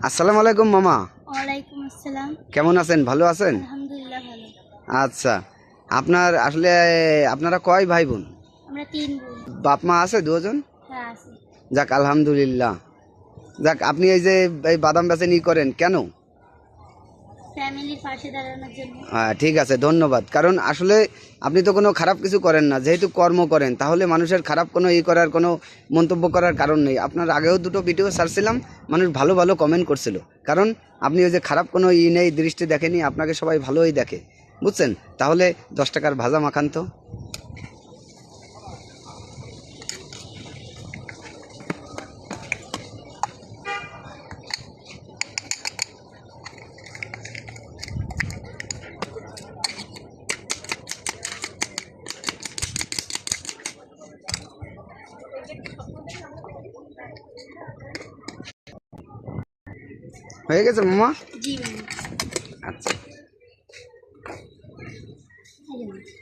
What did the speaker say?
আসসালামু আলাইকুম মামা। ওয়ালাইকুম আসসালাম। কেমন আছেন? ভালো আছেন? আলহামদুলিল্লাহ ভালো। আচ্ছা, আপনার আসলে আপনারা কয় ভাই বোন? আমরা 3 বোন। বাপ মা আছে দুজন? হ্যাঁ আছে। যাক আলহামদুলিল্লাহ। যাক, আপনি এই যে এই বাদাম বেচেন ই করেন কেন? ফ্যামিলির পাশে দাঁড়ানোর জন্য। হ্যাঁ, ঠিক আছে, ধন্যবাদ। কারণ আসলে আপনি তো কোনো খারাপ কিছু করেন না, যেহেতু কর্ম করেন তাহলে মানুষের খারাপ কোনো ই করার কোনো মন্তব্য করার কারণ নেই। আপনার আগেও দুটো ভিডিও ছাড়ছিলাম, মানুষ ভালো ভালো কমেন্ট করছিল। কারণ আপনি ওই যে খারাপ কোনো ই নেই, দৃষ্টি দেখেনি, আপনাকে সবাই ভালোই দেখে, বুঝছেন? তাহলে 10 টাকার ভাজা মাখান তো। হয়ে গেছে মামা? জি মামা। আচ্ছা। এই যে মামা।